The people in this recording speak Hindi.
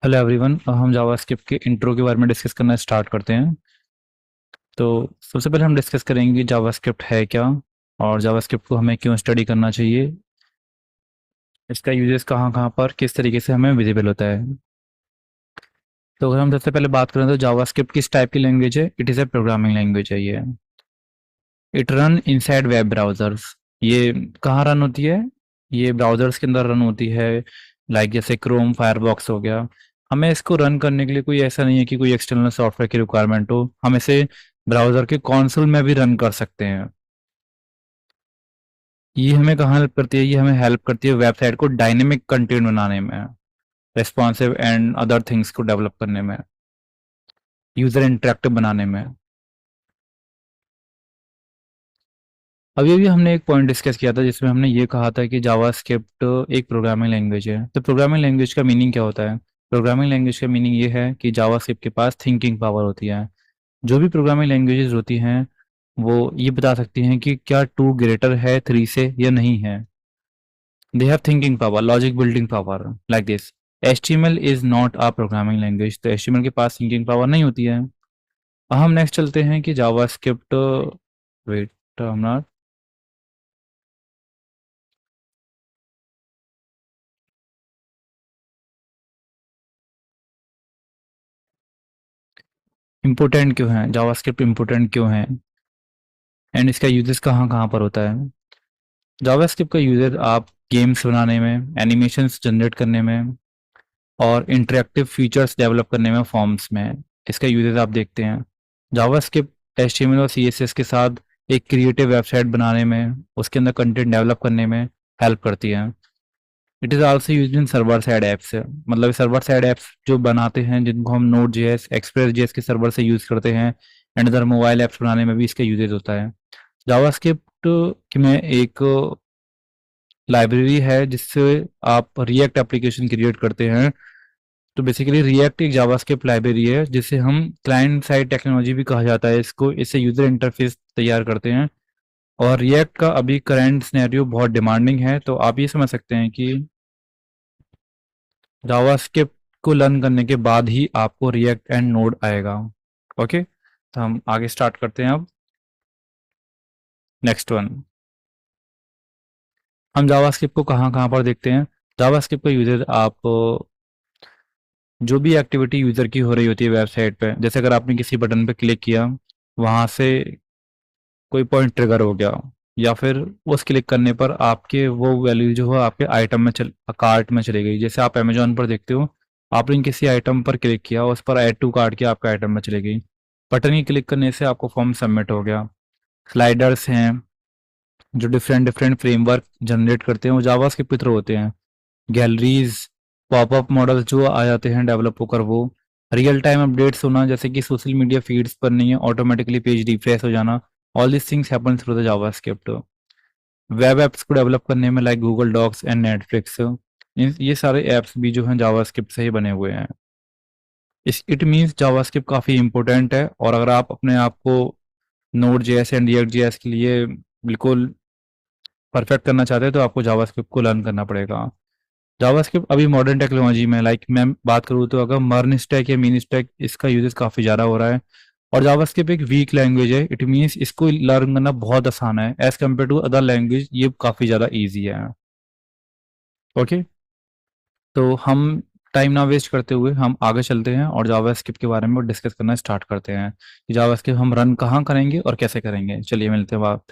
हेलो एवरीवन, हम जावास्क्रिप्ट के इंट्रो के बारे में डिस्कस करना स्टार्ट करते हैं। तो सबसे पहले हम डिस्कस करेंगे जावास्क्रिप्ट है क्या और जावास्क्रिप्ट को हमें क्यों स्टडी करना चाहिए। इसका यूजेस कहाँ कहाँ पर किस तरीके से हमें विजिबल होता है। तो अगर हम सबसे पहले बात करें तो जावास्क्रिप्ट किस टाइप की लैंग्वेज है। It is a programming language है ये। It run inside web browsers. ये कहाँ रन होती है? ये ब्राउजर्स के अंदर रन होती है। लाइक जैसे क्रोम फायरबॉक्स हो गया। हमें इसको रन करने के लिए कोई ऐसा नहीं है कि कोई एक्सटर्नल सॉफ्टवेयर की रिक्वायरमेंट हो। हम इसे ब्राउजर के कंसोल में भी रन कर सकते हैं। ये हमें कहाँ हेल्प करती है? ये हमें हेल्प करती है वेबसाइट को डायनेमिक कंटेंट बनाने में, रेस्पॉन्सिव एंड अदर थिंग्स को डेवलप करने में, यूजर इंटरेक्टिव बनाने में। अभी अभी हमने एक पॉइंट डिस्कस किया था जिसमें हमने ये कहा था कि जावास्क्रिप्ट एक प्रोग्रामिंग लैंग्वेज है। तो प्रोग्रामिंग लैंग्वेज का मीनिंग क्या होता है? प्रोग्रामिंग लैंग्वेज का मीनिंग ये है कि जावास्क्रिप्ट के पास थिंकिंग पावर होती है। जो भी प्रोग्रामिंग लैंग्वेजेस होती हैं वो ये बता सकती हैं कि क्या टू ग्रेटर है थ्री से या नहीं है। They have thinking power, logic building power like this. HTML is not a programming language. तो HTML के पास थिंकिंग पावर नहीं होती है। अब हम नेक्स्ट चलते हैं कि जावास्क्रिप्ट, वेट, हम नॉट इम्पोर्टेंट क्यों है, जावास्क्रिप्ट इम्पोर्टेंट क्यों है एंड इसका यूजेस कहाँ कहाँ पर होता है। जावास्क्रिप्ट का यूजर आप गेम्स बनाने में, एनिमेशंस जनरेट करने में और इंटरेक्टिव फीचर्स डेवलप करने में, फॉर्म्स में इसका यूजेस आप देखते हैं। जावास्क्रिप्ट HTML और CSS के साथ एक क्रिएटिव वेबसाइट बनाने में, उसके अंदर कंटेंट डेवलप करने में हेल्प करती है। It is also use in server side apps. मतलब सर्वर साइड ऐप्स जो बनाते हैं जिनको हम नोड JS, एक्सप्रेस JS के सर्वर से यूज करते हैं एंड अदर मोबाइल ऐप्स बनाने में भी इसका यूजेज होता है। जावास्क्रिप्ट में एक लाइब्रेरी है जिससे आप रिएक्ट एप्लीकेशन क्रिएट करते हैं। तो बेसिकली रिएक्ट एक जावास्क्रिप्ट लाइब्रेरी है जिसे हम क्लाइंट साइड टेक्नोलॉजी भी कहा जाता है इसको। इससे यूजर इंटरफेस तैयार करते हैं। और रिएक्ट का अभी करंट सिनेरियो बहुत डिमांडिंग है। तो आप ये समझ सकते हैं कि जावास्क्रिप्ट को लर्न करने के बाद ही आपको रिएक्ट एंड नोड आएगा। ओके, तो हम आगे स्टार्ट करते हैं अब। नेक्स्ट वन, हम जावास्क्रिप्ट को कहाँ कहाँ पर देखते हैं। जावास्क्रिप्ट का यूजर आप जो भी एक्टिविटी यूजर की हो रही होती है वेबसाइट पे, जैसे अगर आपने किसी बटन पे क्लिक किया, वहां से कोई पॉइंट ट्रिगर हो गया, या फिर उस क्लिक करने पर आपके वो वैल्यू जो है आपके आइटम में कार्ट में चली गई। जैसे आप अमेजोन पर देखते हो, आपने किसी आइटम पर क्लिक किया, उस पर ऐड टू कार्ट किया, आपके आइटम में चली गई। बटन ही क्लिक करने से आपको फॉर्म सबमिट हो गया। स्लाइडर्स हैं जो डिफरेंट डिफरेंट फ्रेमवर्क जनरेट करते हैं, वो जावास्क्रिप्ट के थ्रू होते हैं। गैलरीज, पॉपअप मॉडल जो आ जाते हैं डेवलप होकर, वो रियल टाइम अपडेट्स होना, जैसे कि सोशल मीडिया फीड्स पर नहीं है, ऑटोमेटिकली पेज रिफ्रेश हो जाना। All this things happen through the JavaScript. Web apps को डेवलप करने में like Google docs and Netflix, ये सारे एप्स भी जो हैं जावास्क्रिप्ट से ही बने हुए हैं। इस इट मीन्स जावास्क्रिप्ट काफ़ी इंपॉर्टेंट है। और अगर आप अपने आप को node JS and react JS के लिए बिल्कुल परफेक्ट करना चाहते हैं तो आपको जावास्क्रिप्ट को लर्न करना पड़ेगा। जावास्क्रिप्ट अभी मॉडर्न टेक्नोलॉजी में, लाइक मैं बात करूँ तो अगर मर्न स्टैक या मिनी स्टैक, इसका यूजेस काफ़ी ज़्यादा हो रहा है। और जावास्क्रिप्ट एक वीक लैंग्वेज है। इट मीन्स इसको लर्न करना बहुत आसान है as compare to other language. ये काफ़ी ज़्यादा ईजी है। ओके, तो हम टाइम ना वेस्ट करते हुए हम आगे चलते हैं और जावास्क्रिप्ट के बारे में डिस्कस करना स्टार्ट करते हैं कि जावास्क्रिप्ट हम रन कहाँ करेंगे और कैसे करेंगे। चलिए मिलते हैं बात।